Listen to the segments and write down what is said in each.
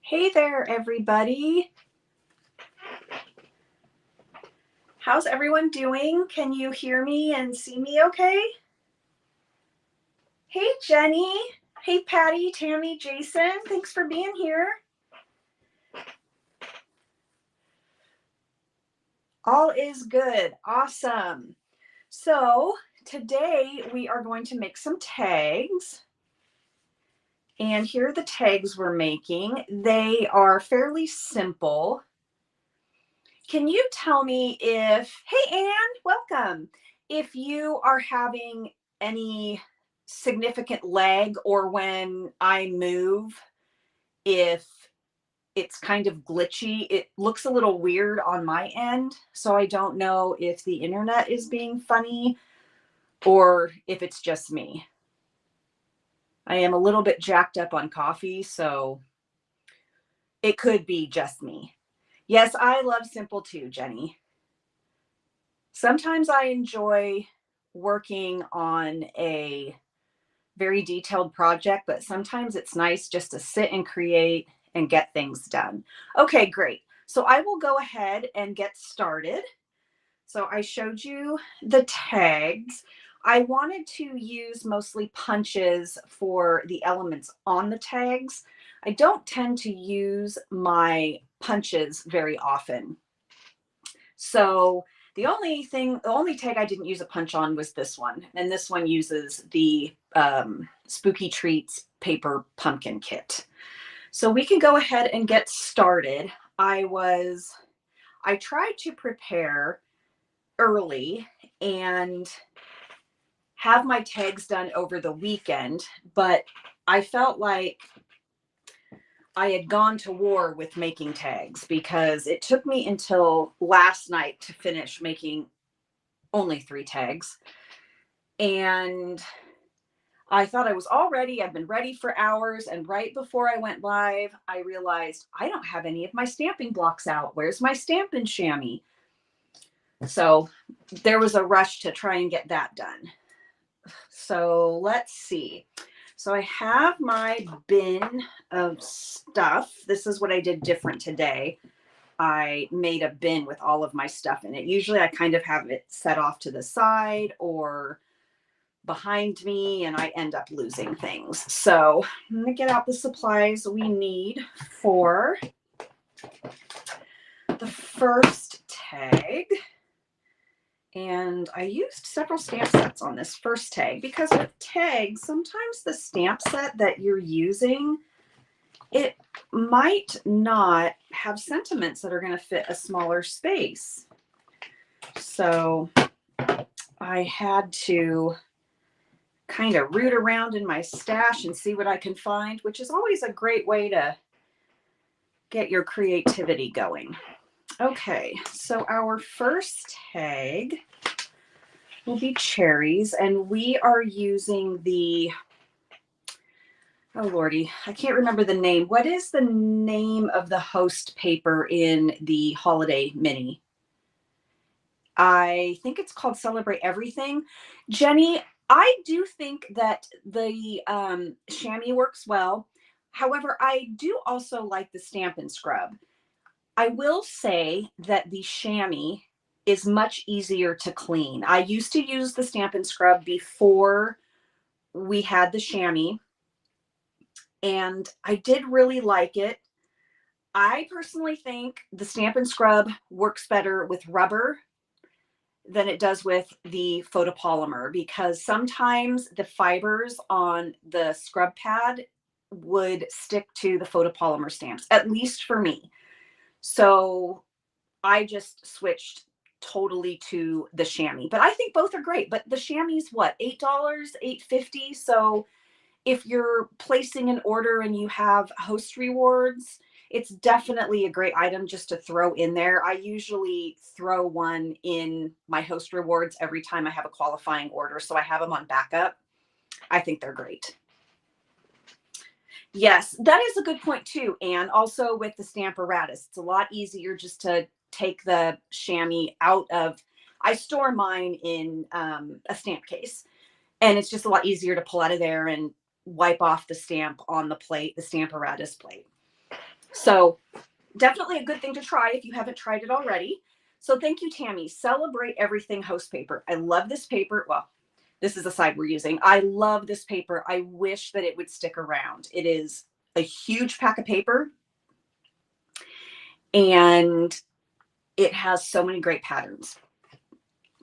Hey there, everybody. How's everyone doing? Can you hear me and see me okay? Hey, Jenny. Hey, Patty, Tammy, Jason. Thanks for being here. All is good. Awesome. So today we are going to make some tags. And here are the tags we're making. They are fairly simple. Can you tell me hey, Anne, welcome. If you are having any significant lag or when I move, if it's kind of glitchy, it looks a little weird on my end. So I don't know if the internet is being funny or if it's just me. I am a little bit jacked up on coffee, so it could be just me. Yes, I love simple too, Jenny. Sometimes I enjoy working on a very detailed project, but sometimes it's nice just to sit and create and get things done. Okay, great. So I will go ahead and get started. So I showed you the tags. I wanted to use mostly punches for the elements on the tags. I don't tend to use my punches very often. So the only tag I didn't use a punch on was this one. And this one uses the Spooky Treats paper pumpkin kit. So we can go ahead and get started. I tried to prepare early and have my tags done over the weekend, but I felt like I had gone to war with making tags because it took me until last night to finish making only 3 tags. And I thought I was all ready. I've been ready for hours. And right before I went live, I realized I don't have any of my stamping blocks out. Where's my Stampin' chamois? So there was a rush to try and get that done. So let's see. So I have my bin of stuff. This is what I did different today. I made a bin with all of my stuff in it. Usually I kind of have it set off to the side or behind me and I end up losing things. So I'm going to get out the supplies we need for the first tag. And I used several stamp sets on this first tag because with tags, sometimes the stamp set that you're using, it might not have sentiments that are going to fit a smaller space. So I had to kind of root around in my stash and see what I can find, which is always a great way to get your creativity going. Okay, so our first tag will be cherries, and we are using the, oh lordy, I can't remember the name. What is the name of the host paper in the holiday mini? I think it's called Celebrate Everything. Jenny, I do think that the chamois works well. However, I do also like the Stampin' Scrub. I will say that the chamois is much easier to clean. I used to use the Stampin' Scrub before we had the chamois, and I did really like it. I personally think the Stampin' Scrub works better with rubber than it does with the photopolymer because sometimes the fibers on the scrub pad would stick to the photopolymer stamps, at least for me. So I just switched totally to the chamois, but I think both are great. But the chamois is what, $8, $8.50. So if you're placing an order and you have host rewards, it's definitely a great item just to throw in there. I usually throw one in my host rewards every time I have a qualifying order, so I have them on backup. I think they're great. Yes, that is a good point too. And also with the Stamparatus, it's a lot easier just to take the chamois out of, I store mine in a stamp case, and it's just a lot easier to pull out of there and wipe off the stamp on the plate, the Stamparatus plate. So definitely a good thing to try if you haven't tried it already. So thank you, Tammy. Celebrate Everything Host Paper. I love this paper. Well, this is the side we're using. I love this paper. I wish that it would stick around. It is a huge pack of paper, and it has so many great patterns.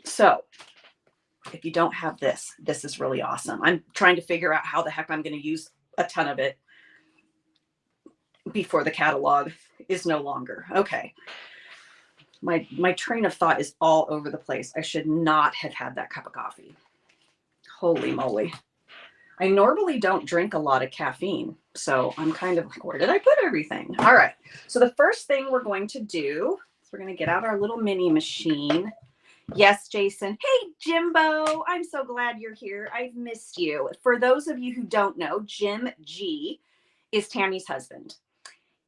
So if you don't have this, this is really awesome. I'm trying to figure out how the heck I'm going to use a ton of it before the catalog is no longer. Okay. My train of thought is all over the place. I should not have had that cup of coffee. Holy moly. I normally don't drink a lot of caffeine, so I'm kind of like, where did I put everything? All right. So the first thing we're going to do is we're going to get out our little mini machine. Yes, Jason. Hey, Jimbo. I'm so glad you're here. I've missed you. For those of you who don't know, Jim G is Tammy's husband.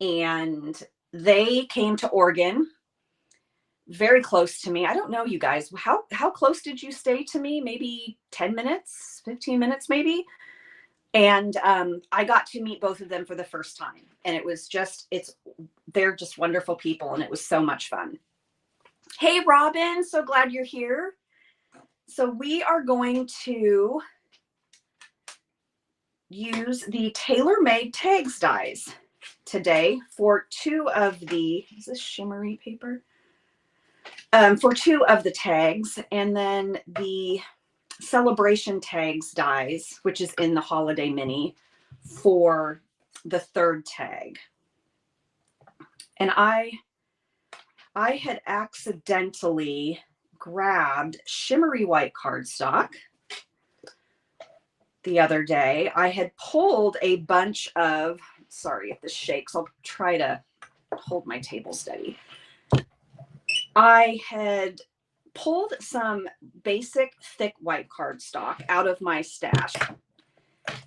And they came to Oregon, very close to me. I don't know, you guys. How close did you stay to me? Maybe 10 minutes, 15 minutes, maybe. And I got to meet both of them for the first time. And it was just, they're just wonderful people. And it was so much fun. Hey, Robin, so glad you're here. So we are going to use the tailor-made tags dies today for two of the, is this shimmery paper? For two of the tags, and then the celebration tags dies, which is in the holiday mini, for the third tag. And I had accidentally grabbed shimmery white cardstock the other day. I had pulled a bunch of, sorry if this shakes, I'll try to hold my table steady. I had pulled some basic thick white cardstock out of my stash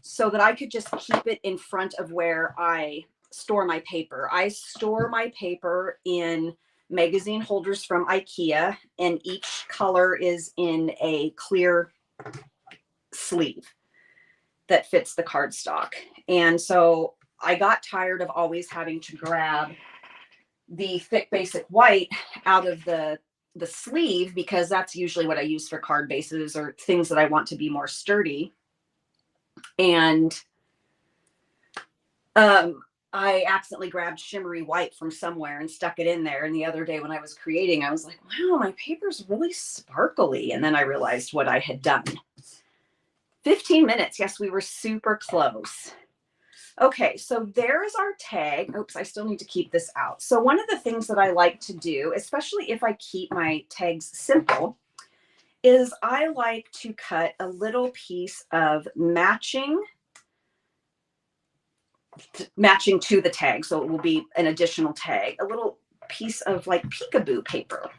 so that I could just keep it in front of where I store my paper. I store my paper in magazine holders from IKEA, and each color is in a clear sleeve that fits the cardstock. And so I got tired of always having to grab the thick basic white out of the sleeve, because that's usually what I use for card bases or things that I want to be more sturdy. And I accidentally grabbed shimmery white from somewhere and stuck it in there. And the other day when I was creating, I was like, wow, my paper's really sparkly. And then I realized what I had done. 15 minutes. Yes, we were super close. Okay, so there's our tag. Oops, I still need to keep this out. So one of the things that I like to do, especially if I keep my tags simple, is I like to cut a little piece of matching to the tag. So it will be an additional tag, a little piece of like peekaboo paper.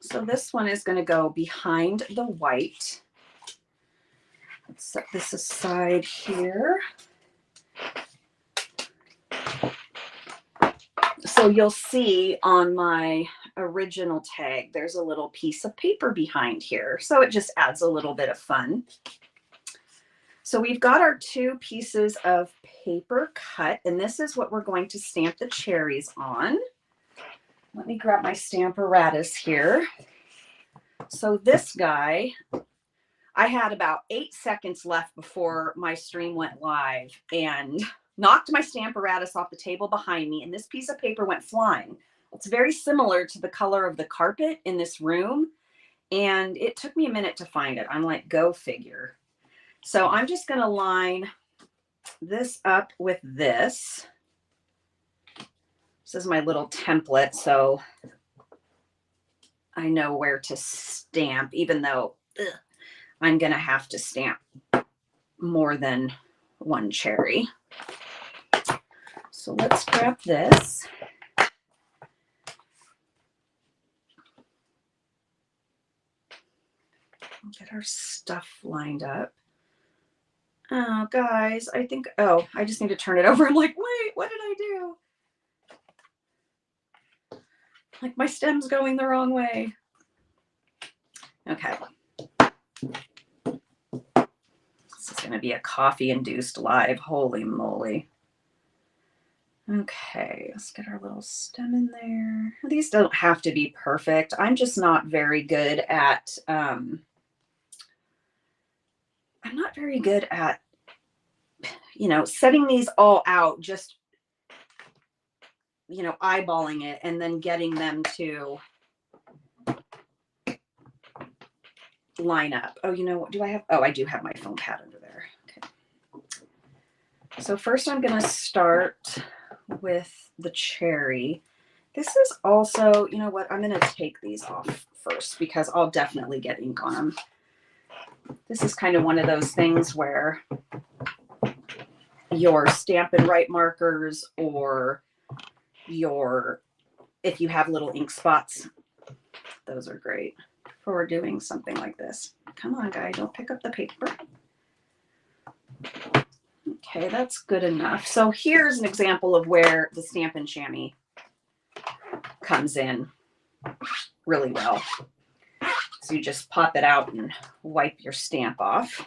So this one is going to go behind the white. Let's set this aside here. So you'll see on my original tag, there's a little piece of paper behind here. So it just adds a little bit of fun. So we've got our two pieces of paper cut, and this is what we're going to stamp the cherries on. Let me grab my Stamparatus here. So this guy, I had about 8 seconds left before my stream went live and knocked my Stamparatus off the table behind me, and this piece of paper went flying. It's very similar to the color of the carpet in this room, and it took me a minute to find it. I'm like, go figure. So I'm just going to line this up with this. This is my little template, so I know where to stamp, even though I'm going to have to stamp more than one cherry. So let's grab this. Get our stuff lined up. Oh, guys, I think, oh, I just need to turn it over. I'm like, wait, what did I do? Like my stem's going the wrong way. Okay. going to be a coffee-induced live. Holy moly. Okay, let's get our little stem in there. These don't have to be perfect. I'm just not very good at, I'm not very good at, you know, setting these all out, just, you know, eyeballing it and then getting them to line up. Oh, you know what do I have? Oh, I do have my foam pad under there. Okay. So first I'm going to start with the cherry. This is also, you know what, I'm going to take these off first because I'll definitely get ink on them. This is kind of one of those things where your Stampin' Write markers or if you have little ink spots, those are great for doing something like this. Come on, guy, don't pick up the paper. Okay, that's good enough. So here's an example of where the Stampin' Chamois comes in really well. So you just pop it out and wipe your stamp off.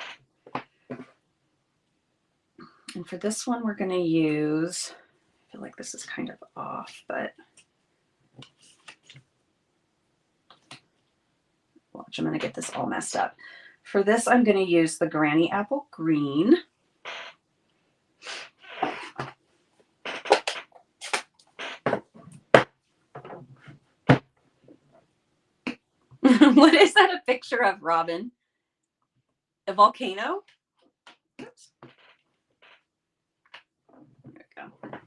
And for this one, we're going to use, I feel like this is kind of off, but watch, I'm going to get this all messed up. For this, I'm going to use the Granny Apple Green. What is that a picture of, Robin? A volcano? Oops. There we go.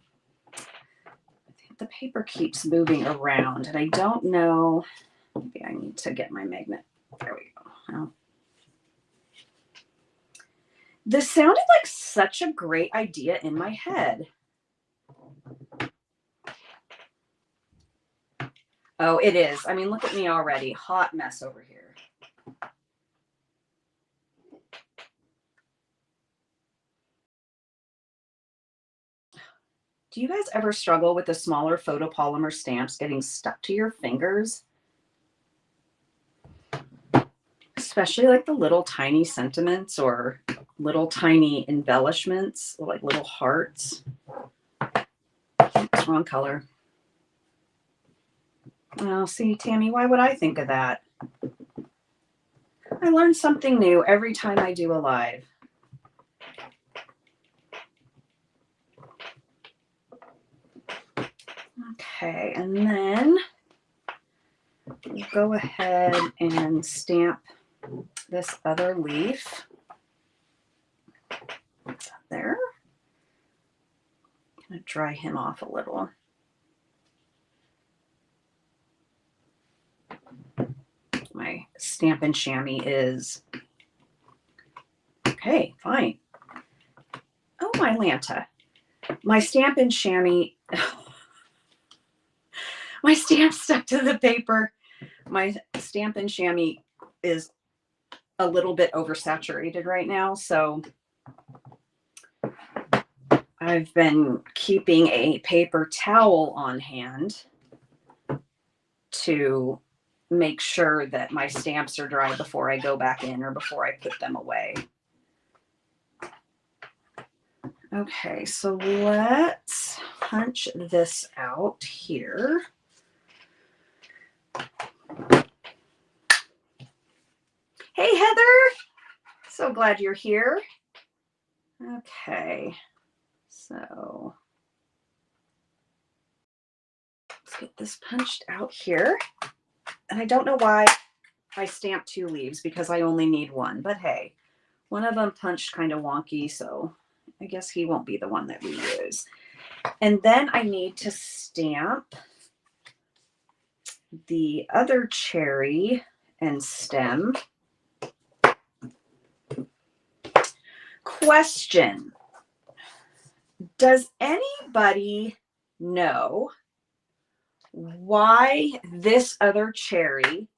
The paper keeps moving around and I don't know. Maybe I need to get my magnet. There we go. Oh. This sounded like such a great idea in my head. Oh, it is. I mean, look at me already. Hot mess over here. Do you guys ever struggle with the smaller photopolymer stamps getting stuck to your fingers? Especially like the little tiny sentiments or little tiny embellishments, like little hearts. Oops, wrong color. Oh, see, Tammy, why would I think of that? I learn something new every time I do a live. Okay, and then we'll go ahead and stamp this other leaf. There. I'm going to dry him off a little. My Stampin' Chamois is okay, fine. Oh, my Lanta. My Stampin' Chamois, my stamp stuck to the paper. My Stampin' Chamois is a little bit oversaturated right now, so I've been keeping a paper towel on hand to make sure that my stamps are dry before I go back in or before I put them away. Okay, so let's punch this out here. Hey, Heather. So glad you're here. Okay, so let's get this punched out here. And I don't know why I stamped 2 leaves because I only need 1, but hey, one of them punched kind of wonky, so I guess he won't be the one that we use. And then I need to stamp the other cherry and stem. Question. Does anybody know why this other cherry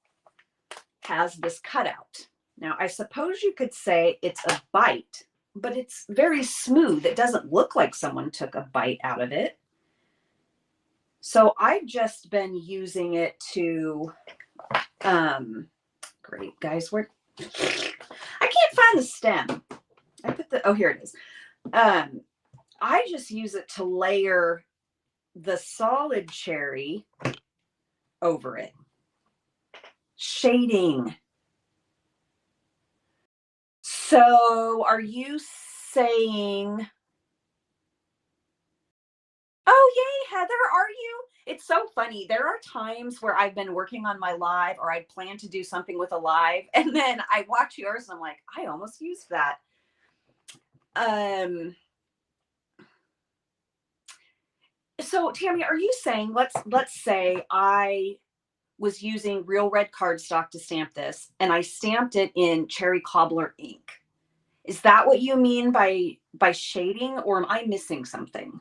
has this cutout? Now, I suppose you could say it's a bite, but it's very smooth. It doesn't look like someone took a bite out of it. So I've just been using it to, great guys, I can't find the stem. I put the, oh, here it is. I just use it to layer the solid cherry over it. Shading. So are you saying, oh, yay, Heather, are you? It's so funny. There are times where I've been working on my live or I plan to do something with a live, and then I watch yours and I'm like, I almost used that. So Tammy, are you saying, let's say I was using real red cardstock to stamp this and I stamped it in cherry cobbler ink. Is that what you mean by shading, or am I missing something?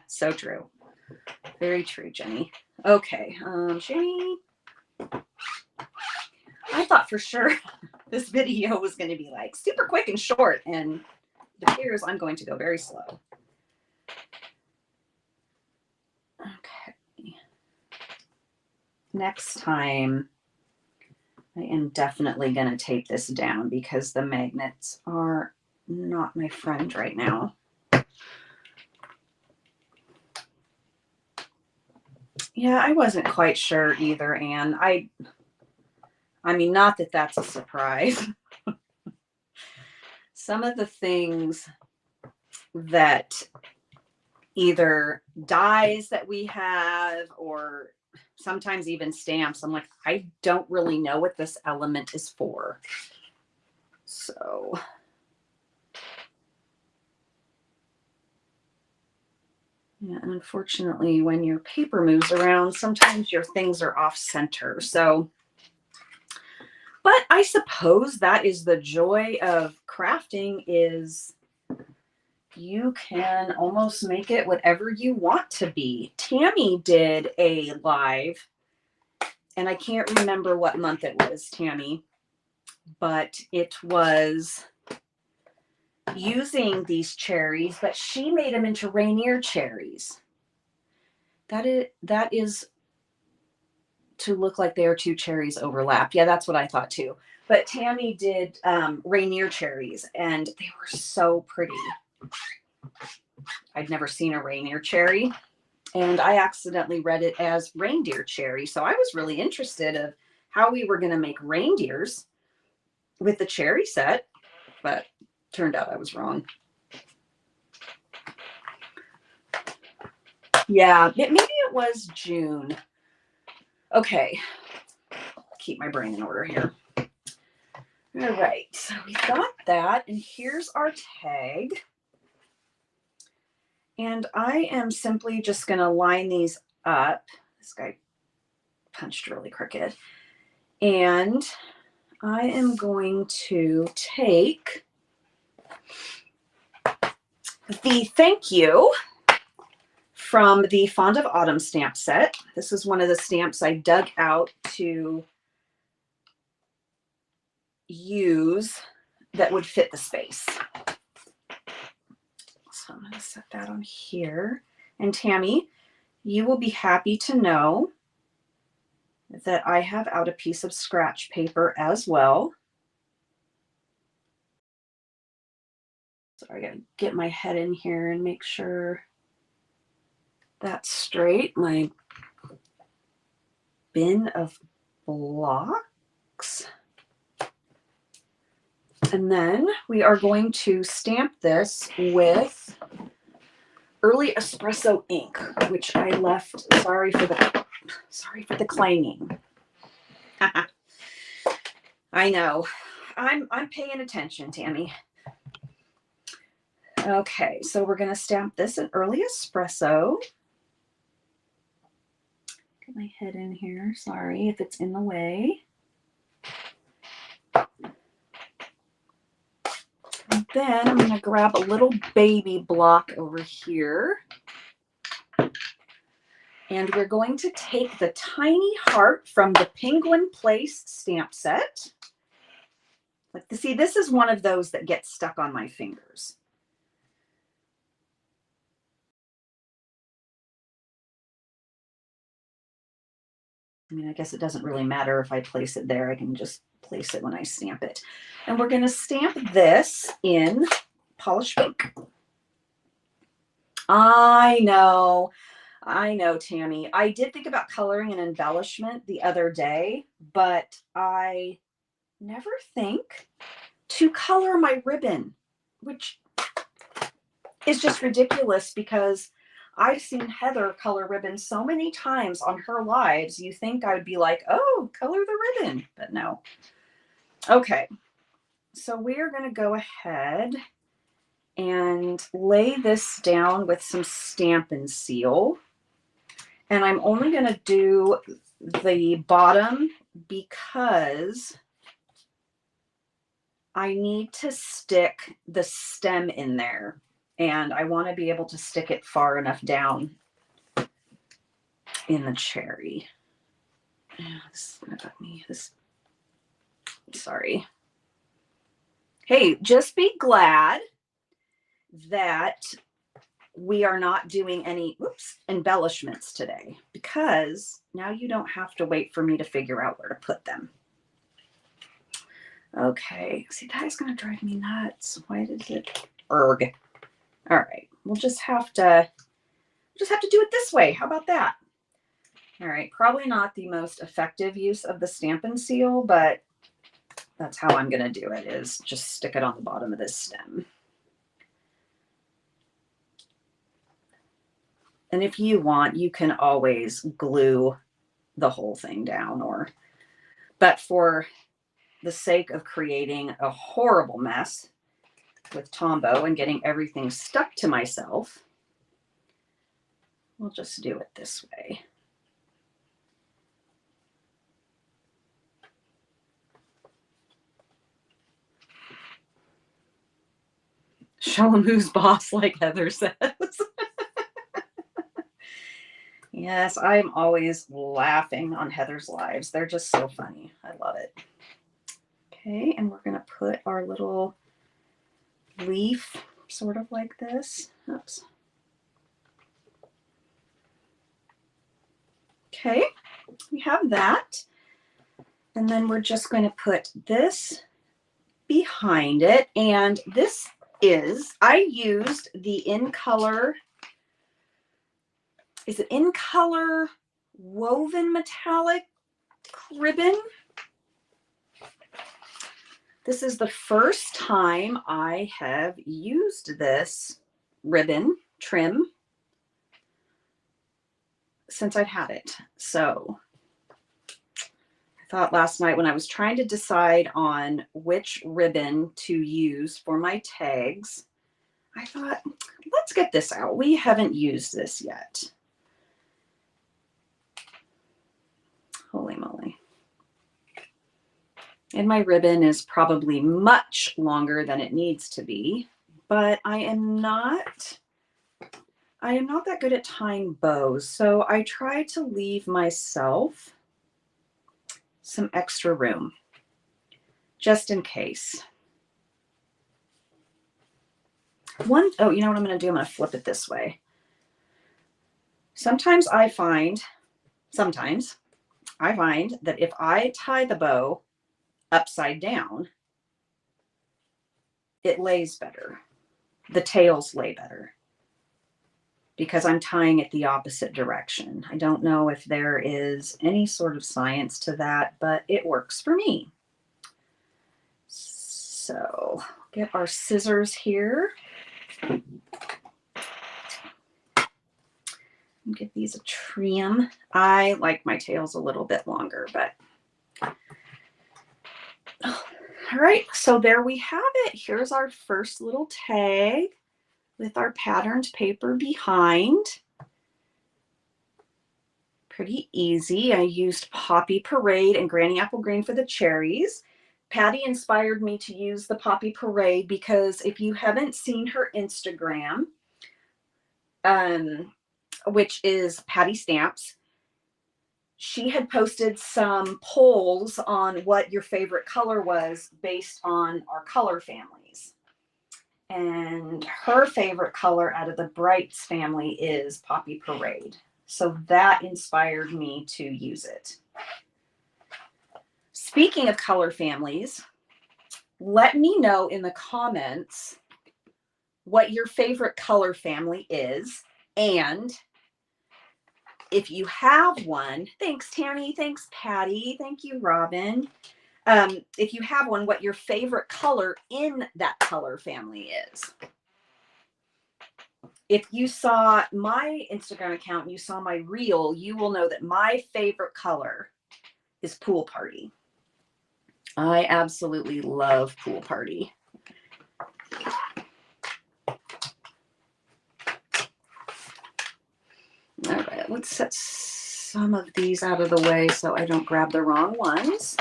So true. Very true, Jenny. Okay, Jenny, I thought for sure this video was going to be like super quick and short, and it appears I'm going to go very slow. Okay. Next time, I am definitely going to tape this down because the magnets are not my friend right now. Yeah, I wasn't quite sure either, Anne. I mean, not that that's a surprise. Some of the things that either dies that we have or sometimes even stamps, I'm like, I don't really know what this element is for. So yeah, and unfortunately, when your paper moves around, sometimes your things are off center. So, but I suppose that is the joy of crafting, is you can almost make it whatever you want to be. Tammy did a live, and I can't remember what month it was, Tammy, but it was using these cherries, but she made them into Rainier cherries. That is to look like they are two cherries overlapped. Yeah, that's what I thought too. But Tammy did Rainier cherries, and they were so pretty. I'd never seen a Rainier cherry, and I accidentally read it as reindeer cherry. So I was really interested of how we were going to make reindeers with the cherry set, but turned out I was wrong. Yeah, maybe it was June. Okay, keep my brain in order here. All right, so we got that, and here's our tag. And I am simply just going to line these up. This guy punched really crooked. And I am going to take the thank you from the Fond of Autumn stamp set. This is one of the stamps I dug out to use that would fit the space. So I'm going to set that on here. And Tammy, you will be happy to know that I have out a piece of scratch paper as well. So I got to get my head in here and make sure that's straight. My bin of blocks. And then we are going to stamp this with Early Espresso ink, which I left. Sorry for the clanging. I know. I'm paying attention, Tammy. Okay, so we're going to stamp this in Early Espresso. Get my head in here. Sorry if it's in the way. And then I'm going to grab a little baby block over here. And we're going to take the tiny heart from the Penguin Place stamp set. Like, see, this is one of those that gets stuck on my fingers. I mean, I guess it doesn't really matter if I place it there. I can just place it when I stamp it. And we're going to stamp this in Polish Pink. I know, Tammy. I did think about coloring and embellishment the other day, but I never think to color my ribbon, which is just ridiculous because I've seen Heather color ribbons so many times on her lives. You think I would be like, oh, color the ribbon, but no. Okay, so we're going to go ahead and lay this down with some Stampin' Seal. And I'm only going to do the bottom because I need to stick the stem in there. And I want to be able to stick it far enough down in the cherry. Sorry. Hey, just be glad that we are not doing any embellishments today, because now you don't have to wait for me to figure out where to put them. Okay, see, that is going to drive me nuts. Why did it? Erg. All right, we'll just have to do it this way. How about that? All right, probably not the most effective use of the Stampin' Seal, but that's how I'm going to do it, is just stick it on the bottom of this stem. And if you want, you can always glue the whole thing down, but for the sake of creating a horrible mess with Tombow and getting everything stuck to myself, we'll just do it this way. Show 'em who's boss, like Heather says. Yes, I'm always laughing on Heather's lives. They're just so funny. I love it. Okay, and we're going to put our little leaf sort of like this. Oops. Okay, we have that. And then we're just going to put this behind it. And this is, I used the In Color, is it In Color Woven Metallic ribbon? This is the first time I have used this ribbon trim since I've had it. So I thought last night when I was trying to decide on which ribbon to use for my tags, I thought, let's get this out. We haven't used this yet. Holy moly. And my ribbon is probably much longer than it needs to be, but I am not that good at tying bows. So I try to leave myself some extra room just in case. Oh, you know what I'm going to do? I'm going to flip it this way. Sometimes I find that if I tie the bow upside down, it lays better. The tails lay better because I'm tying it the opposite direction. I don't know if there is any sort of science to that, but it works for me. So get our scissors here. Give these a trim. I like my tails a little bit longer, but all right, so there we have it. Here's our first little tag with our patterned paper behind. Pretty easy. I used Poppy Parade and Granny Apple Green for the cherries. Patty inspired me to use the Poppy Parade because if you haven't seen her Instagram, which is Patty Stamps, she had posted some polls on what your favorite color was based on our color families. And her favorite color out of the Brights family is Poppy Parade. So that inspired me to use it. Speaking of color families, let me know in the comments what your favorite color family is. And if you have one, thanks Tammy, thanks Patty, thank you Robin. If you have one, what your favorite color in that color family is. If you saw my Instagram account and you saw my reel, you will know that my favorite color is Pool Party. I absolutely love Pool Party. All right, let's set some of these out of the way so I don't grab the wrong ones.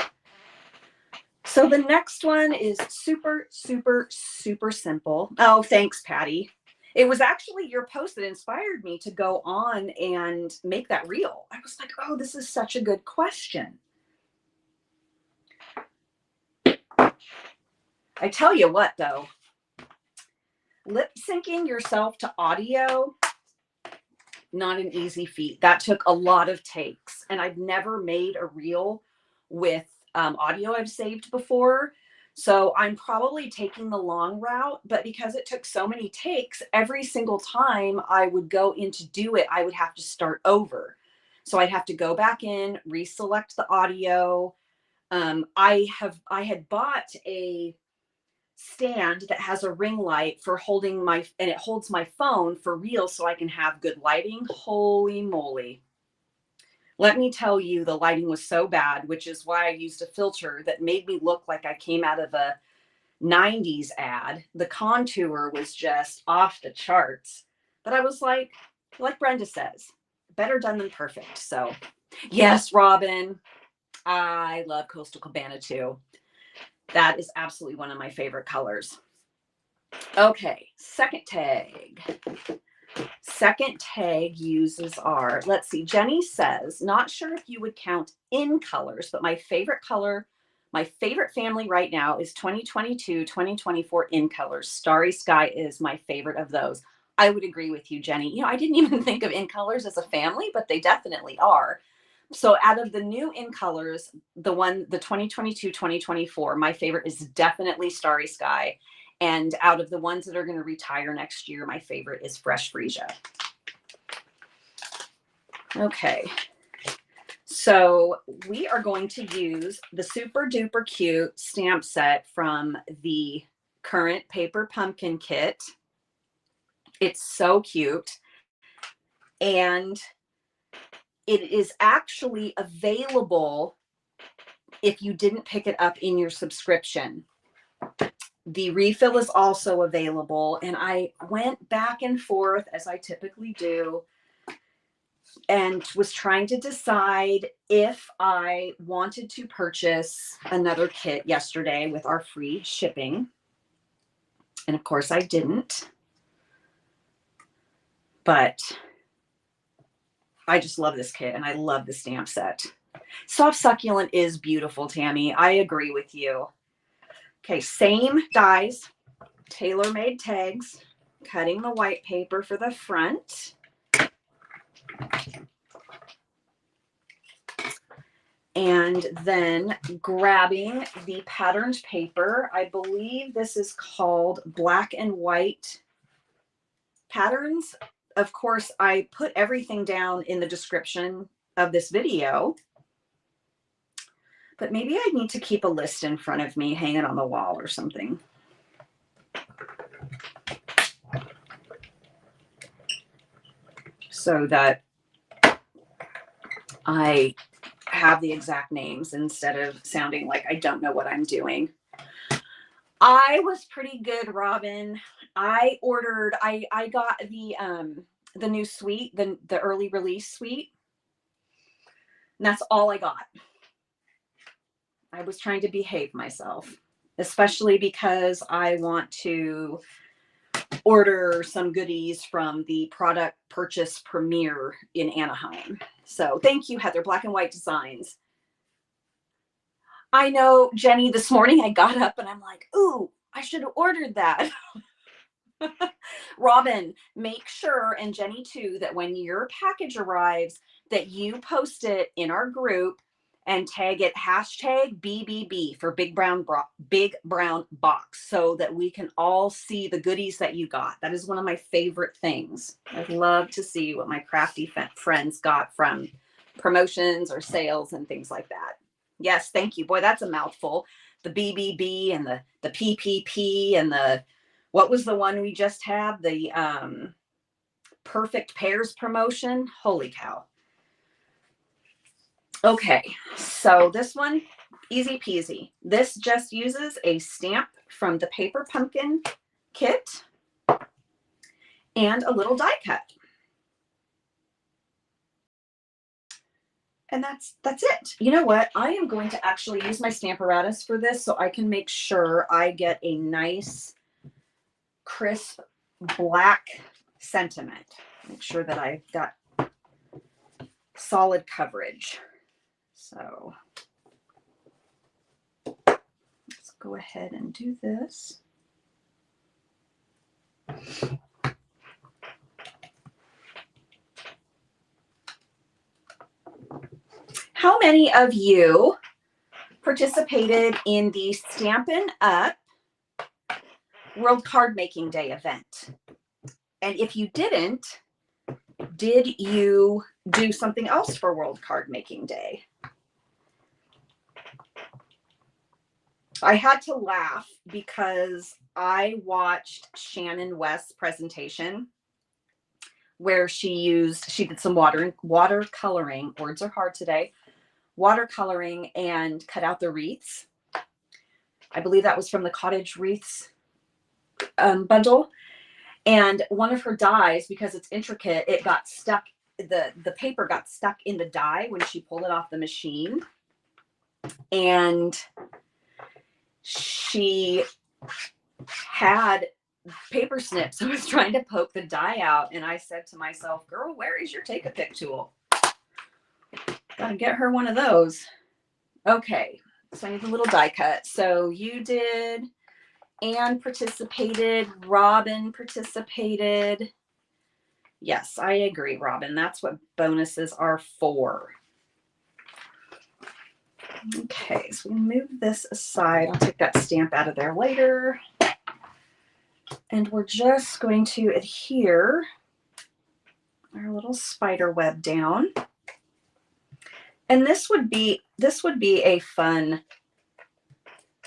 So the next one is super, super, super simple. Oh, thanks, Patty. It was actually your post that inspired me to go on and make that reel. I was like, oh, this is such a good question. I tell you what, though, lip syncing yourself to audio, not an easy feat. That took a lot of takes, and I've never made a reel with audio I've saved before. So I'm probably taking the long route, but because it took so many takes, every single time I would go in to do it, I would have to start over. So I'd have to go back in, reselect the audio. I had bought a stand that has a ring light for holding my, and it holds my phone for real so I can have good lighting. Holy moly. Let me tell you, the lighting was so bad, which is why I used a filter that made me look like I came out of a 90s ad. The contour was just off the charts. But I was like Brenda says, better done than perfect. So yes, Robin, I love Coastal Cabana too. That is absolutely one of my favorite colors. Okay, second tag. Second tag uses are, let's see, Jenny says, not sure if you would count in colors, but my favorite color, my favorite family right now is 2022, 2024 in colors. Starry Sky is my favorite of those. I would agree with you, Jenny. You know, I didn't even think of in colors as a family, but they definitely are. So out of the new in colors, the 2022, 2024, my favorite is definitely Starry Sky. And out of the ones that are going to retire next year, my favorite is Fresh Freesia. Okay, so we are going to use the super duper cute stamp set from the current Paper Pumpkin kit. It's so cute. And it is actually available if you didn't pick it up in your subscription. The refill is also available, and I went back and forth as I typically do and was trying to decide if I wanted to purchase another kit yesterday with our free shipping. And of course I didn't, but I just love this kit and I love the stamp set. Soft Succulent is beautiful, Tammy. I agree with you. Okay, same dies, tailor-made tags, cutting the white paper for the front. And then grabbing the patterned paper. I believe this is called Black and White Patterns. Of course, I put everything down in the description of this video. But maybe I need to keep a list in front of me, hang it on the wall or something. So that I have the exact names instead of sounding like I don't know what I'm doing. I was pretty good, Robin. I ordered, I got the new suite, the early release suite. And that's all I got. I was trying to behave myself, especially because I want to order some goodies from the product purchase premiere in Anaheim. So thank you, Heather. Black and White Designs. I know, Jenny, this morning I got up and I'm like, ooh, I should have ordered that. Robin, make sure, and Jenny too, that when your package arrives, that you post it in our group and tag it hashtag BBB for big brown box, so that we can all see the goodies that you got. That is one of my favorite things. I'd love to see what my crafty friends got from promotions or sales and things like that. Yes, thank you. Boy, that's a mouthful. The BBB and the PPP and the, what was the one we just had? The perfect pairs promotion. Holy cow. Okay, so this one, easy peasy. This just uses a stamp from the Paper Pumpkin kit and a little die cut. And that's it. You know what? I am going to actually use my Stamparatus for this so I can make sure I get a nice, crisp, black sentiment. Make sure that I've got solid coverage. So let's go ahead and do this. How many of you participated in the Stampin' Up! World Card Making Day event? And if you didn't, did you do something else for World Card Making Day? I had to laugh because I watched Shannon West's presentation where she did some watercoloring, words are hard today, watercoloring, and cut out the wreaths. I believe that was from the Cottage Wreaths bundle. And one of her dies, because it's intricate, it got stuck, the paper got stuck in the die when she pulled it off the machine. And she had paper snips. I was trying to poke the die out, and I said to myself, girl, where is your Take-A-Pick tool? Gotta get her one of those. Okay, so I need a little die cut. So you did, Anne participated, Robin participated. Yes, I agree, Robin. That's what bonuses are for. Okay, so we move this aside. I'll take that stamp out of there later. And we're just going to adhere our little spider web down. And this would be a fun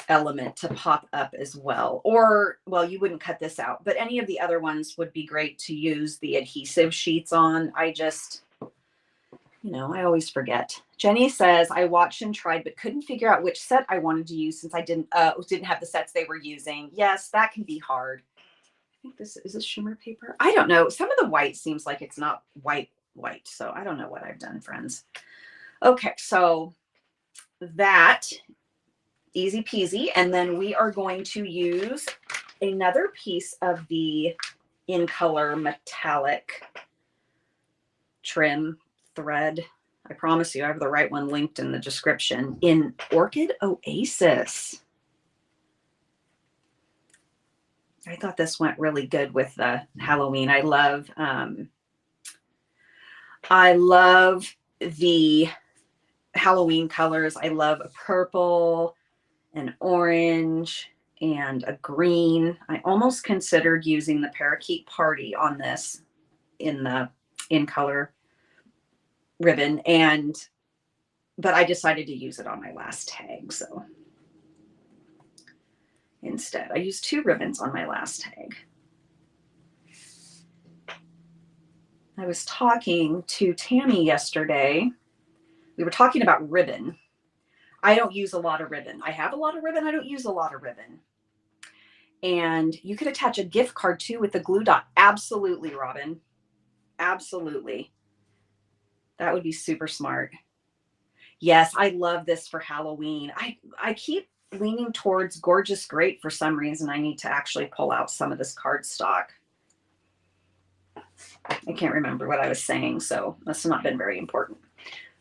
element to pop up as well. Or, well, you wouldn't cut this out, but any of the other ones would be great to use the adhesive sheets on. I just, I always forget. Jenny says, I watched and tried, but couldn't figure out which set I wanted to use since I didn't have the sets they were using. Yes, that can be hard. I think this is shimmer paper. I don't know. Some of the white seems like it's not white. So I don't know what I've done, friends. Okay, so that, easy peasy. And then we are going to use another piece of the In Color metallic trim thread. I promise you I have the right one linked in the description, in Orchid Oasis. I thought this went really good with the Halloween. I love the Halloween colors. I love a purple, an orange, and a green. I almost considered using the Parakeet Party on this in the In Color ribbon, but I decided to use it on my last tag. So instead, I used 2 ribbons on my last tag. I was talking to Tammy yesterday. We were talking about ribbon. I don't use a lot of ribbon. I have a lot of ribbon. I don't use a lot of ribbon. And you could attach a gift card too with the glue dot. Absolutely, Robin. Absolutely. That would be super smart. Yes, I love this for Halloween. I keep leaning towards Gorgeous Great for some reason. I need to actually pull out some of this cardstock. I can't remember what I was saying, so must have not been very important.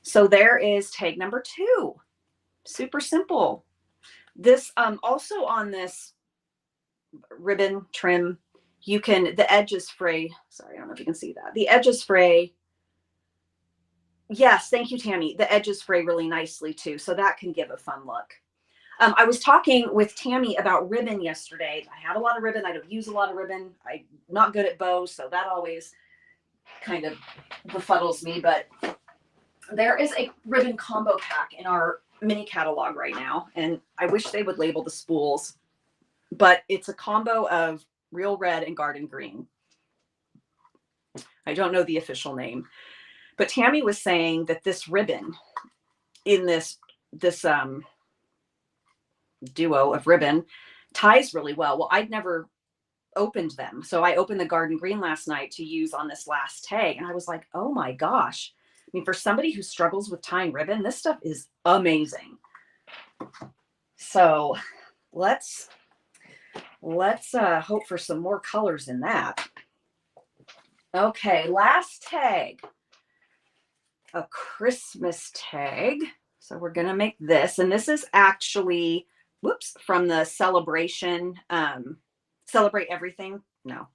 So there is tag number 2. Super simple. This also on this ribbon trim, You can, the edges fray. Sorry, I don't know if you can see that. The edges fray. Yes, thank you, Tammy. The edges fray really nicely too. So that can give a fun look. I was talking with Tammy about ribbon yesterday. I have a lot of ribbon. I don't use a lot of ribbon. I'm not good at bows, so that always kind of befuddles me. But there is a ribbon combo pack in our mini catalog right now, and I wish they would label the spools, but it's a combo of real red and garden green. I don't know the official name, but Tammy was saying that this ribbon in this duo of ribbon ties really well. Well, I'd never opened them. So I opened the garden green last night to use on this last tag. And I was like, oh my gosh. I mean, for somebody who struggles with tying ribbon, this stuff is amazing. So let's hope for some more colors in that. Okay, last tag, a Christmas tag. So we're going to make this, and this is actually, whoops, from the celebration, Celebrate Everything. No.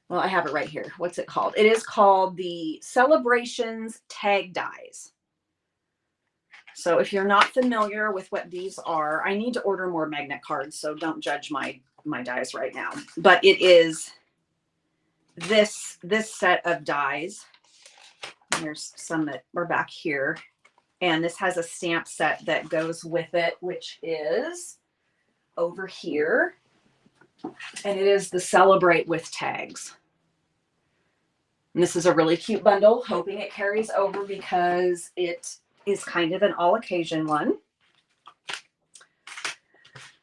Well, I have it right here. What's it called? It is called the Celebrations Tag Dies. So if you're not familiar with what these are, I need to order more magnet cards, so don't judge my dies right now. But it is this set of dies. And there's some that are back here. And this has a stamp set that goes with it, which is over here. And it is the Celebrate with tags. And this is a really cute bundle, hoping it carries over because it is kind of an all occasion one.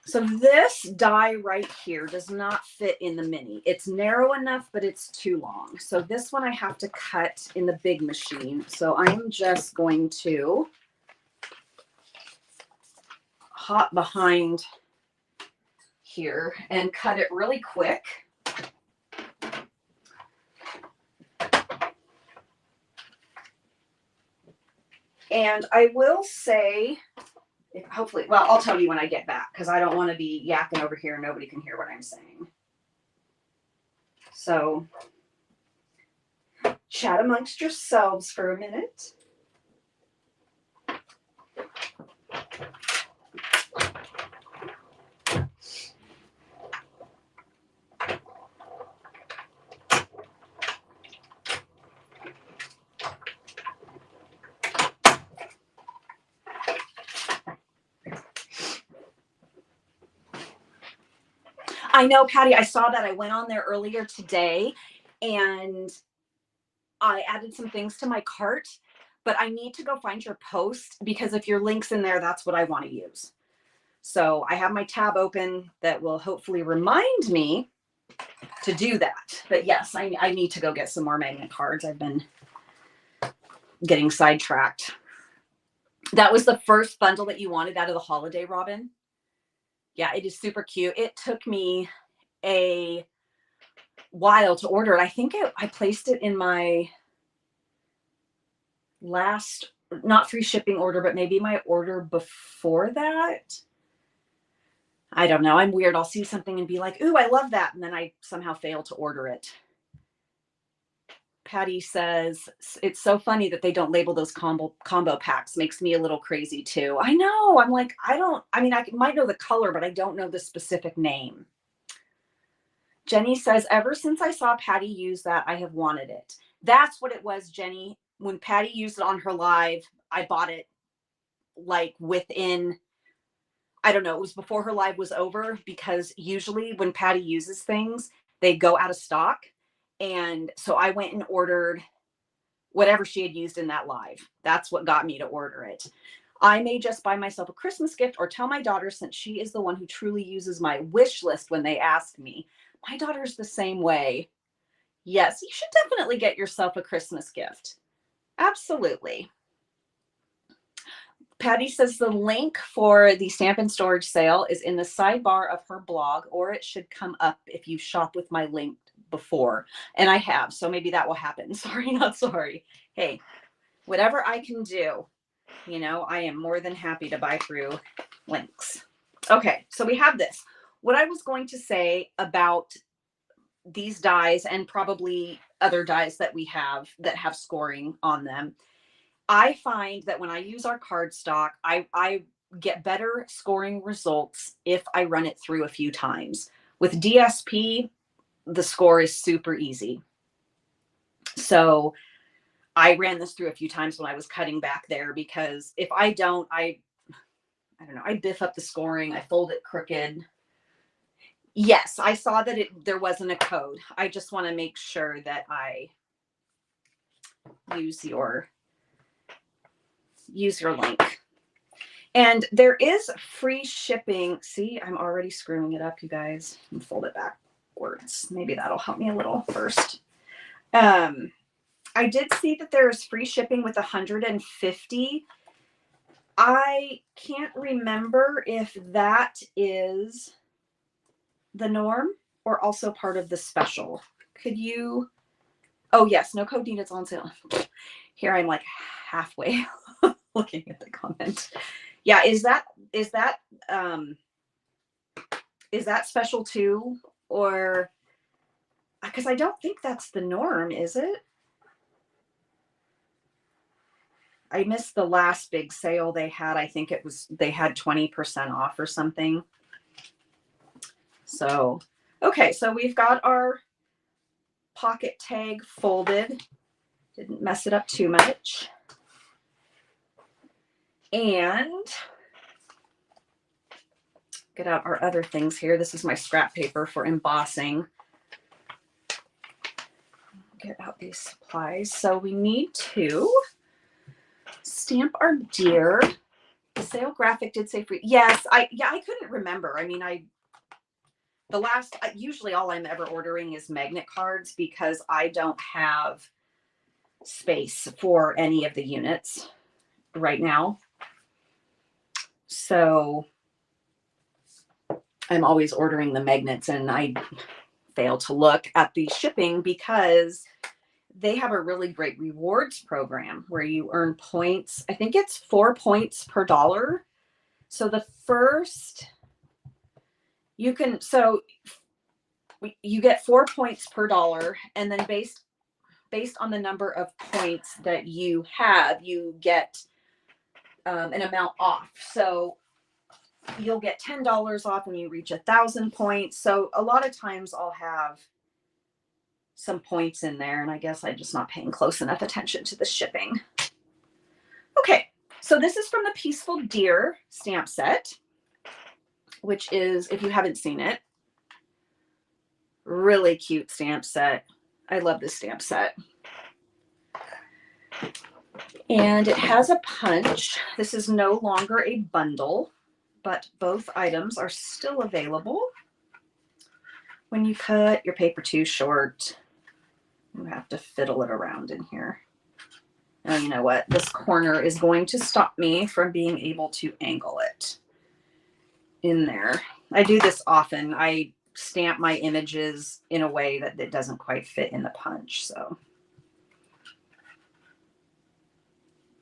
So this die right here does not fit in the mini. It's narrow enough, but it's too long. So this one I have to cut in the big machine. So I'm just going to hop behind here and cut it really quick. And I will say, hopefully, well, I'll tell you when I get back because I don't want to be yakking over here and nobody can hear what I'm saying. So chat amongst yourselves for a minute. I know, Patty, I saw that. I went on there earlier today and I added some things to my cart, but I need to go find your post because if your link's in there, that's what I want to use. So I have my tab open that will hopefully remind me to do that. But yes, I need to go get some more magnet cards. I've been getting sidetracked. That was the first bundle that you wanted out of the holiday, Robin? Yeah, it is super cute. It took me a while to order it. I think I placed it in my last, not free shipping order, but maybe my order before that. I don't know. I'm weird. I'll see something and be like, ooh, I love that. And then I somehow fail to order it. Patty says, it's so funny that they don't label those combo packs. Makes me a little crazy too. I know. I'm like, I might know the color, but I don't know the specific name. Jenny says, ever since I saw Patty use that, I have wanted it. That's what it was, Jenny. When Patty used it on her live, I bought it like within, I don't know, it was before her live was over because usually when Patty uses things, they go out of stock. And so I went and ordered whatever she had used in that live. That's what got me to order it. I may just buy myself a Christmas gift or tell my daughter, since she is the one who truly uses my wish list when they ask me. My daughter's the same way. Yes, you should definitely get yourself a Christmas gift. Absolutely. Patty says the link for the Stampin' storage sale is in the sidebar of her blog, or it should come up if you shop with my link before. And I have, so maybe that will happen. Sorry, not sorry. Hey, whatever I can do, you know, I am more than happy to buy through links. Okay, so we have this. What I was going to say about these dies and probably other dies that we have that have scoring on them. I find that when I use our cardstock, I get better scoring results if I run it through a few times. With DSP, the score is super easy. So I ran this through a few times when I was cutting back there, because if I don't, I don't know, I biff up the scoring, I fold it crooked. Yes, I saw that there wasn't a code. I just want to make sure that I use your link. And there is free shipping. See, I'm already screwing it up, you guys. And fold it backwards. Maybe that'll help me a little first. I did see that there is free shipping with 150. I can't remember if that is the norm or also part of the special. Could you? Oh yes, no code needed, it's on sale. Here I'm like halfway looking at the comment. Yeah, is that special too? Or because I don't think that's the norm, is it? I missed the last big sale they had. I think they had 20% off or something. So, okay, so we've got our pocket tag folded. Didn't mess it up too much. And get out our other things here. This is my scrap paper for embossing. Get out these supplies. So we need to stamp our deer. The sale graphic did say free. Yes, I couldn't remember. I mean, usually all I'm ever ordering is magnet cards because I don't have space for any of the units right now. So I'm always ordering the magnets, and I fail to look at the shipping because they have a really great rewards program where you earn points. I think it's 4 points per dollar. So the first you get 4 points per dollar, and then based on the number of points that you have, you get an amount off. So you'll get $10 off when you reach 1,000 points. So a lot of times I'll have some points in there, and I guess I'm just not paying close enough attention to the shipping. Okay, so this is from the Peaceful Deer stamp set, which is, if you haven't seen it, really cute stamp set. I love this stamp set. And it has a punch. This is no longer a bundle, but both items are still available. When you cut your paper too short, you have to fiddle it around in here. Now, you know what? This corner is going to stop me from being able to angle it in there. I do this often. I stamp my images in a way that it doesn't quite fit in the punch. So,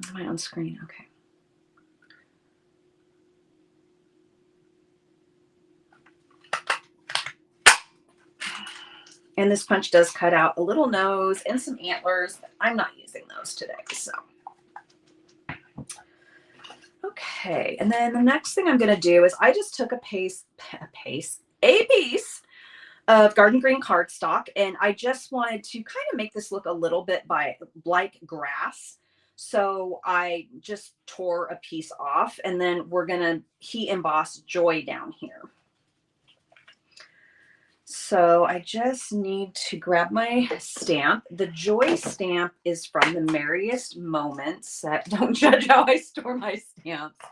am I on screen? Okay. And this punch does cut out a little nose and some antlers. I'm not using those today, so. Okay, and then the next thing I'm gonna do is I just took a piece of garden green cardstock, and I just wanted to kind of make this look a little bit like grass. So I just tore a piece off, and then we're gonna heat emboss Joy down here. So I just need to grab my stamp. The Joy stamp is from the Merriest Moments. Don't judge how I store my stamps.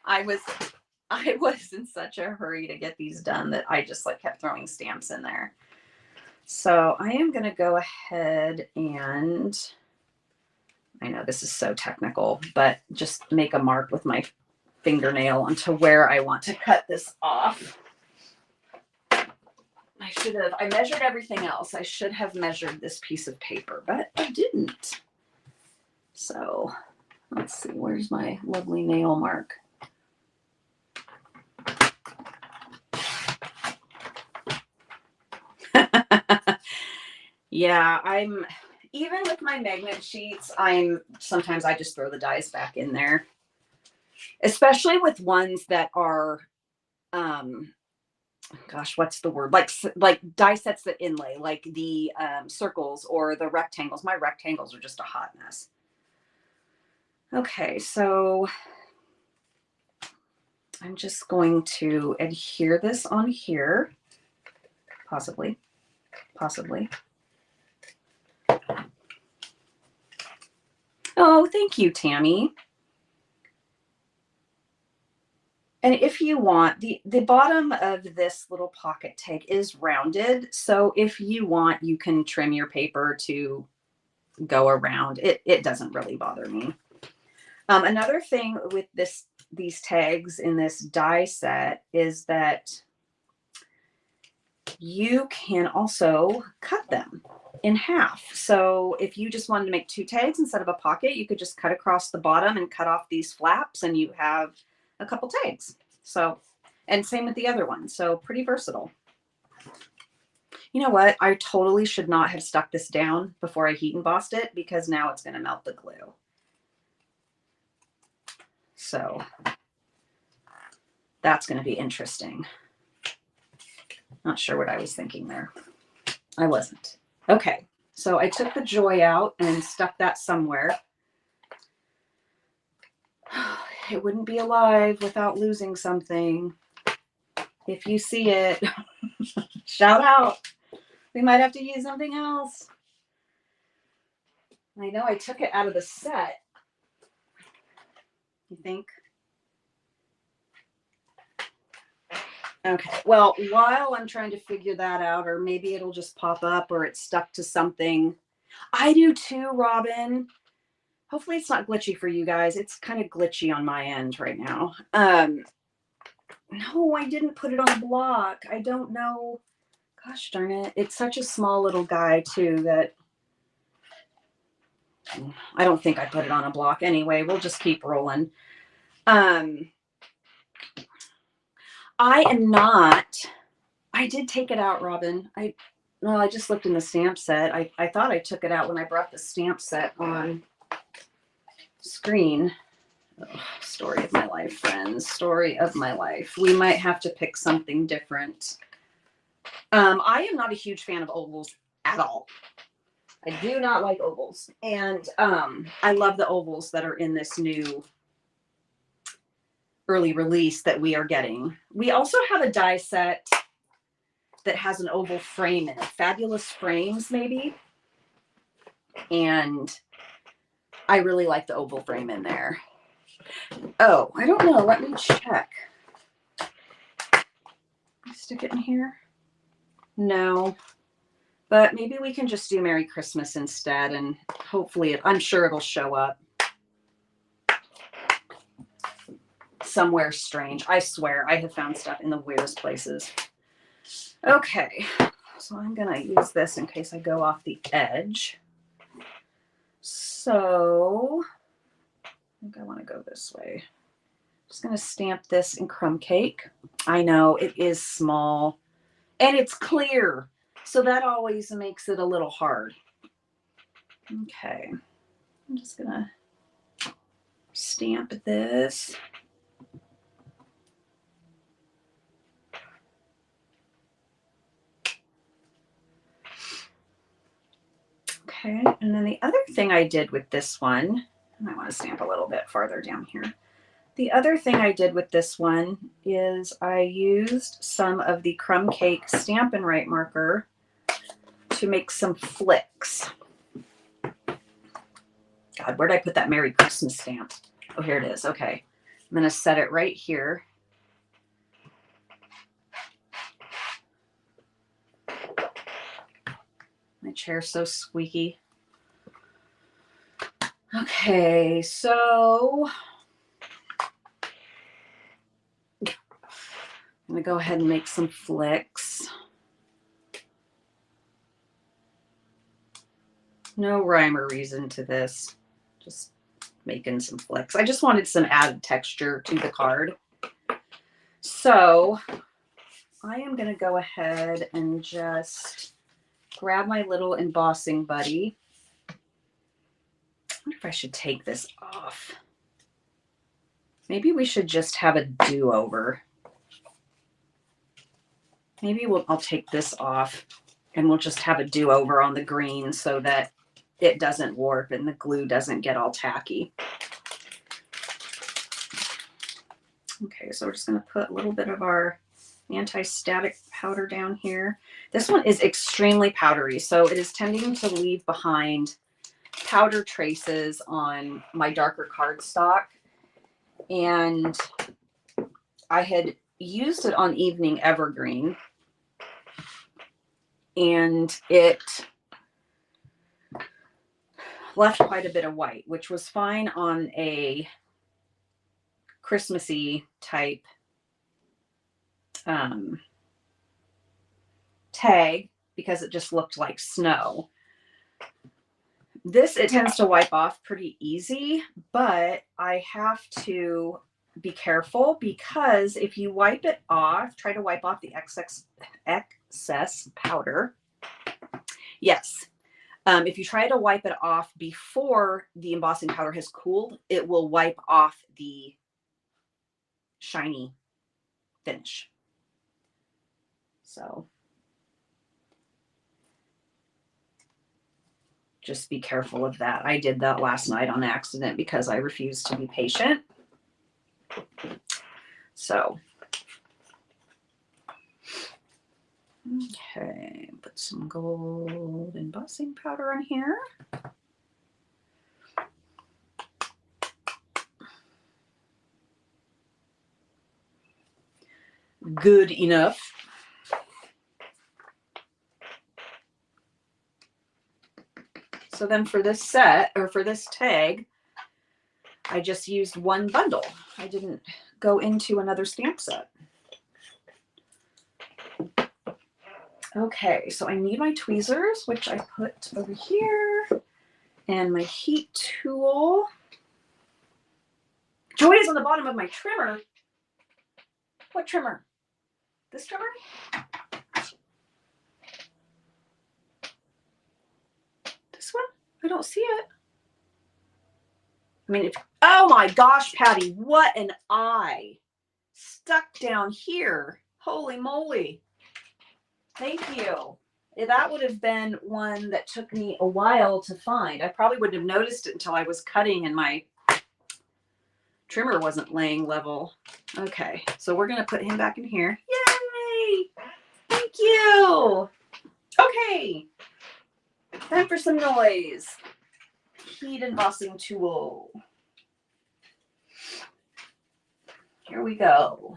I was in such a hurry to get these done that I just kept throwing stamps in there. So I am going to go ahead and, I know this is so technical, but just make a mark with my fingernail onto where I want to cut this off. I measured everything else. I should have measured this piece of paper, but I didn't. So let's see, where's my lovely nail mark? Yeah, even with my magnet sheets, sometimes I just throw the dies back in there, especially with ones that are, um, gosh, what's the word? Like die sets that inlay, like the circles or the rectangles. My rectangles are just a hot mess. Okay, so I'm just going to adhere this on here, possibly. Oh, thank you, Tammy. And if you want, the bottom of this little pocket tag is rounded. So if you want, you can trim your paper to go around. It doesn't really bother me. Another thing with these tags in this die set is that you can also cut them in half. So if you just wanted to make 2 tags instead of a pocket, you could just cut across the bottom and cut off these flaps and you have a couple tags. So, and same with the other one. So pretty versatile. You know what? I totally should not have stuck this down before I heat embossed it because now it's going to melt the glue. So that's going to be interesting. Not sure what I was thinking there. I wasn't. Okay, so I took the joy out and stuck that somewhere. It wouldn't be alive without losing something. If you see it, shout out. We might have to use something else. I know I took it out of the set. You think? Okay, well, while I'm trying to figure that out, or maybe it'll just pop up or it's stuck to something. I do too, Robin. Hopefully it's not glitchy for you guys. It's kind of glitchy on my end right now. No, I didn't put it on a block. I don't know. Gosh darn it. It's such a small little guy too that I don't think I put it on a block. Anyway, we'll just keep rolling. I am not, I did take it out, Robin. I just looked in the stamp set. I thought I took it out when I brought the stamp set on screen. Oh, story of my life, friends. Story of my life. We might have to pick something different. I am not a huge fan of ovals at all. I do not like ovals. And I love the ovals that are in this new early release that we are getting. We also have a die set that has an oval frame in it. Fabulous Frames, maybe. And I really like the oval frame in there. Oh, I don't know. Let me check. Stick it in here? No. But maybe we can just do Merry Christmas instead, and hopefully, I'm sure it'll show up somewhere strange. I swear, I have found stuff in the weirdest places. Okay, so I'm going to use this in case I go off the edge. So I think I want to go this way. Just going to stamp this in crumb cake. I know it is small and it's clear, so that always makes it a little hard. Okay, I'm just going to stamp this. Okay, and then the other thing I did with this one, I want to stamp a little bit farther down here. The other thing I did with this one is I used some of the crumb cake Stampin' Right marker to make some flicks. God, where did I put that Merry Christmas stamp? Oh, here it is. Okay, I'm going to set it right here. My chair's so squeaky. Okay, so I'm going to go ahead and make some flicks. No rhyme or reason to this. Just making some flicks. I just wanted some added texture to the card. So I am going to go ahead and just grab my little embossing buddy. I wonder if I should take this off. Maybe we should just have a do-over. Maybe I'll take this off and we'll just have a do-over on the green so that it doesn't warp and the glue doesn't get all tacky. Okay, so we're just going to put a little bit of our anti-static powder down here. This one is extremely powdery, so it is tending to leave behind powder traces on my darker cardstock. And I had used it on Evening Evergreen, and it left quite a bit of white, which was fine on a Christmassy type tag because it just looked like snow. This, it tends to wipe off pretty easy, but I have to be careful because if you wipe it off, try to wipe off the excess powder. Yes. If you try to wipe it off before the embossing powder has cooled, it will wipe off the shiny finish. So just be careful of that. I did that last night on accident because I refused to be patient. So, okay, put some gold embossing powder on here. Good enough. So then for this set, or for this tag, I just used one bundle. I didn't go into another stamp set. Okay, so I need my tweezers, which I put over here, and my heat tool. Joy is on the bottom of my trimmer. What trimmer? This trimmer? This one? I don't see it. I mean, oh my gosh, Patty, what an eye. Stuck down here. Holy moly. Thank you. That would have been one that took me a while to find. I probably wouldn't have noticed it until I was cutting and my trimmer wasn't laying level. Okay, so we're going to put him back in here. Yay! Thank you. Okay, time for some noise. Heat embossing tool. Here we go.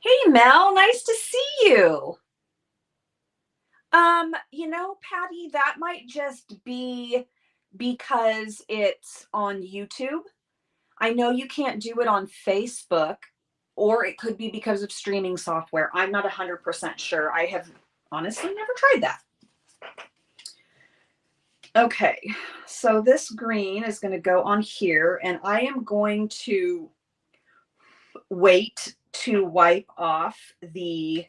Hey, Mel, nice to see you. You know, Patty, that might just be because it's on YouTube. I know you can't do it on Facebook, or it could be because of streaming software. I'm not 100% sure. I have honestly never tried that. Okay, so this green is going to go on here, and I am going to wait to wipe off the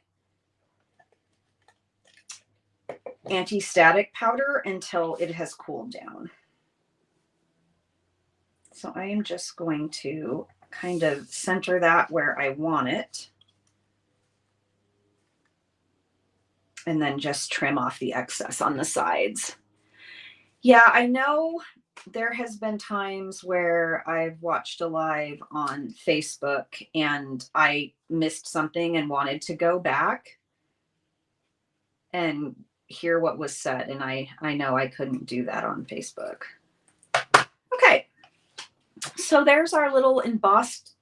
anti-static powder until it has cooled down. So I am just going to kind of center that where I want it, and then just trim off the excess on the sides. Yeah, I know there has been times where I've watched a live on Facebook and I missed something and wanted to go back and hear what was said, and I know I couldn't do that on Facebook. Okay, so there's our little embossed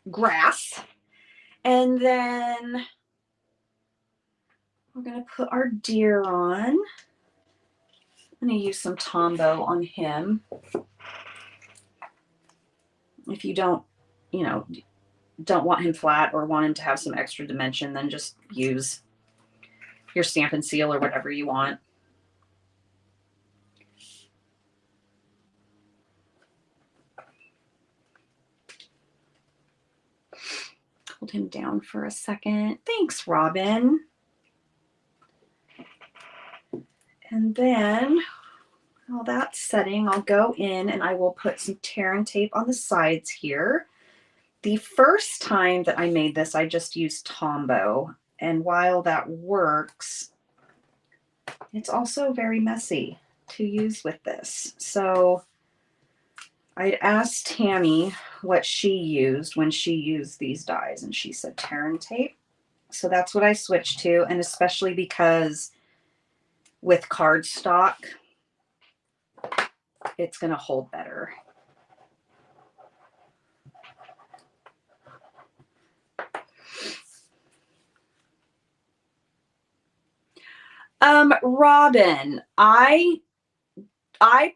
grass, and then we're going to put our deer on. I'm going to use some Tombow on him. If you don't, you know, don't want him flat or want him to have some extra dimension, then just use your Stampin' Seal or whatever you want. Hold him down for a second. Thanks, Robin. And then while that's setting, I'll go in and I will put some tear and tape on the sides here. The first time that I made this, I just used Tombow. And while that works, it's also very messy to use with this. So I'd asked Tammy what she used when she used these dies, and she said tear and tape. So that's what I switched to, and especially because with cardstock, it's going to hold better. Robin, I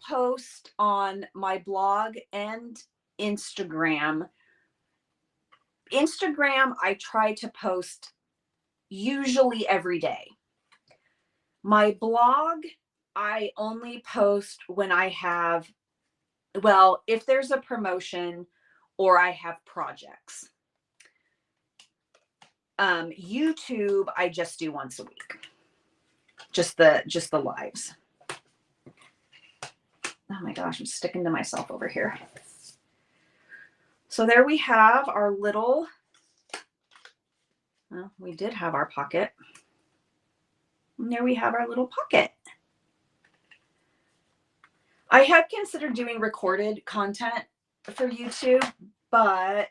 post on my blog and Instagram. Instagram, I try to post usually every day. My blog, I only post when I have, well, if there's a promotion or I have projects. YouTube, I just do once a week. Just the lives. Oh my gosh, I'm sticking to myself over here. So there we have our little, well, we did have our pocket. And there we have our little pocket. I had considered doing recorded content for YouTube, but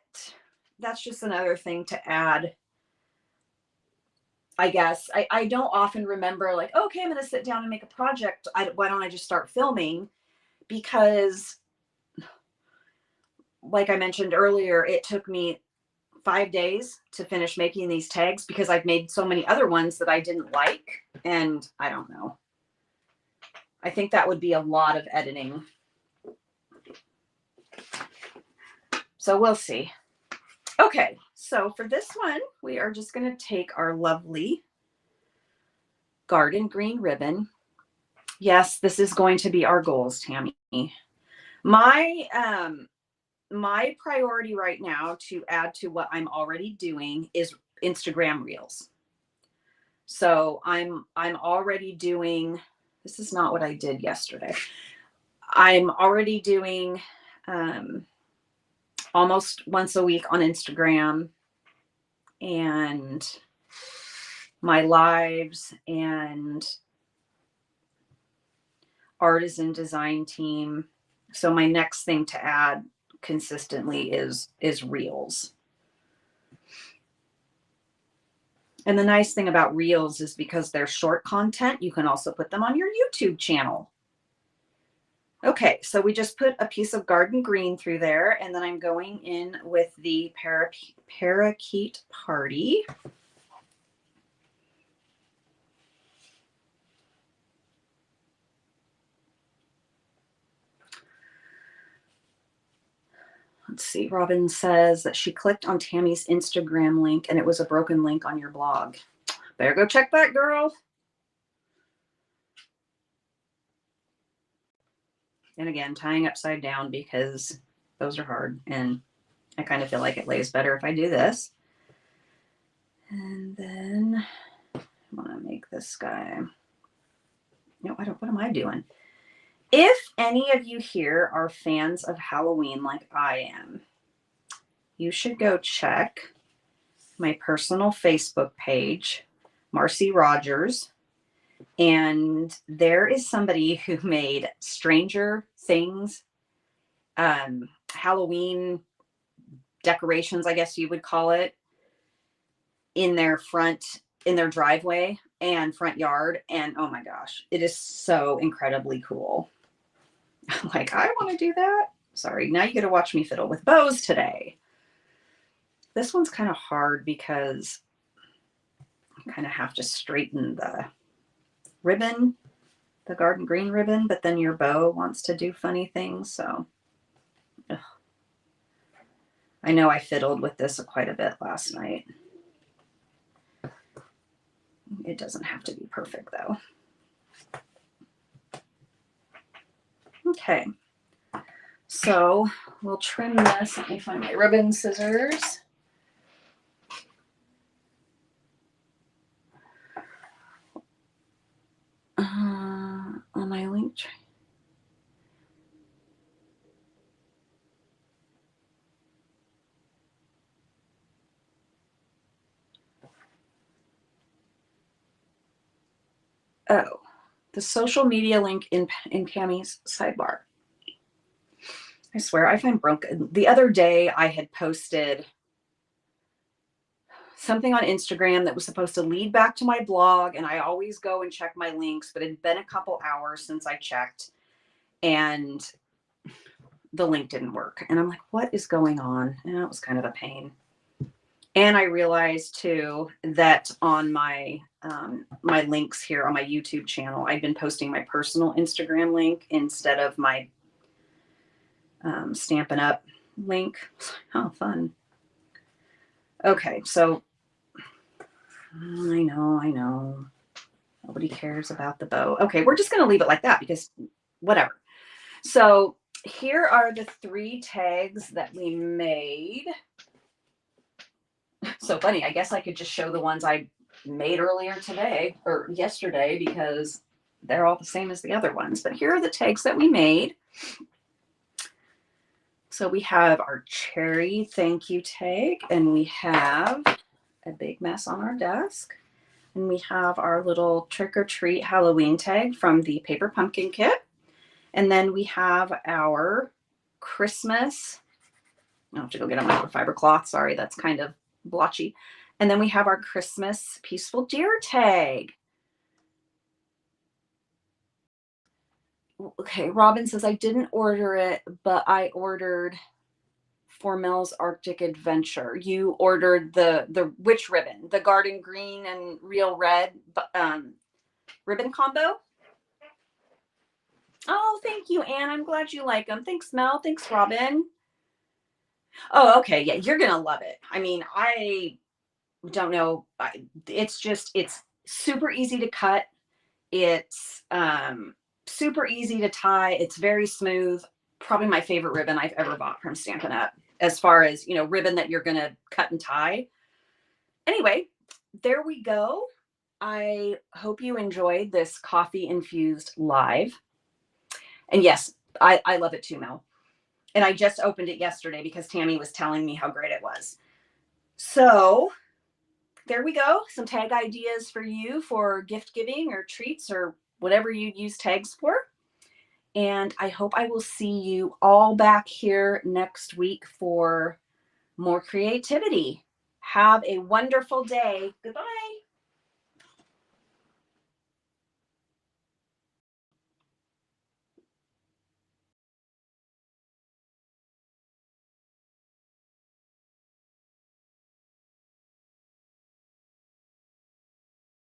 that's just another thing to add. I guess I don't often remember like, okay, I'm going to sit down and make a project. Why don't I just start filming? Because like I mentioned earlier, it took me 5 days to finish making these tags because I've made so many other ones that I didn't like. And I don't know. I think that would be a lot of editing. So we'll see. Okay, so for this one, we are just going to take our lovely garden green ribbon. Yes, this is going to be our goals, Tammy. My priority right now to add to what I'm already doing is Instagram Reels. So I'm already doing, this is not what I did yesterday. I'm already doing almost once a week on Instagram and my lives and artisan design team. So my next thing to add consistently is Reels. And the nice thing about Reels is because they're short content, you can also put them on your YouTube channel. Okay, so we just put a piece of garden green through there, and then I'm going in with the Parakeet Party. Let's see, Robin says that she clicked on Tammy's Instagram link and it was a broken link on your blog. Better go check that, girl. And again, tying upside down because those are hard. And I kind of feel like it lays better if I do this. And then I want to make this guy. No, I don't. What am I doing? If any of you here are fans of Halloween like I am, you should go check my personal Facebook page, Marcee Rodgers. And there is somebody who made Stranger Things, Halloween decorations, I guess you would call it, in their driveway and front yard. And oh my gosh, it is so incredibly cool. I'm like, I want to do that. Sorry, now you get to watch me fiddle with bows today. This one's kind of hard because I kind of have to straighten the ribbon. the garden green ribbon, but then your bow wants to do funny things. So ugh. I know I fiddled with this quite a bit last night. It doesn't have to be perfect though. Okay, so we'll trim this. Let me find my ribbon scissors. On my link tree. Oh, the social media link in Cammie's sidebar. I swear I find broken. The other day I had posted something on Instagram that was supposed to lead back to my blog, and I always go and check my links, but it had been a couple hours since I checked, and the link didn't work. And I'm like, what is going on? And it was kind of a pain. And I realized too that on my my links here on my YouTube channel, I've been posting my personal Instagram link instead of my Stampin' Up link. Oh, fun. Okay, so I know. Nobody cares about the bow. Okay, we're just going to leave it like that because whatever. So here are the 3 tags that we made. So funny. I guess I could just show the ones I made earlier today or yesterday because they're all the same as the other ones. But here are the tags that we made. So we have our cherry thank you tag, and we have a big mess on our desk. And we have our little trick or treat Halloween tag from the paper pumpkin kit. And then we have our Christmas. I'll have to go get a microfiber cloth. Sorry, that's kind of blotchy. And then we have our Christmas peaceful deer tag. Okay, Robin says, I didn't order it, but I ordered Formel's Arctic Adventure. You ordered the which ribbon? The garden green and real red ribbon combo? Oh, thank you, Anne. I'm glad you like them. Thanks, Mel. Thanks, Robin. Oh, okay. Yeah, you're going to love it. I mean, I don't know. It's super easy to cut. It's super easy to tie. It's very smooth. Probably my favorite ribbon I've ever bought from Stampin' Up, as far as, you know, ribbon that you're going to cut and tie. Anyway, there we go. I hope you enjoyed this coffee infused live. And yes, I love it too, Mel. And I just opened it yesterday because Tammy was telling me how great it was. So there we go. Some tag ideas for you for gift giving or treats or whatever you use tags for. And I hope I will see you all back here next week for more creativity. Have a wonderful day. Goodbye.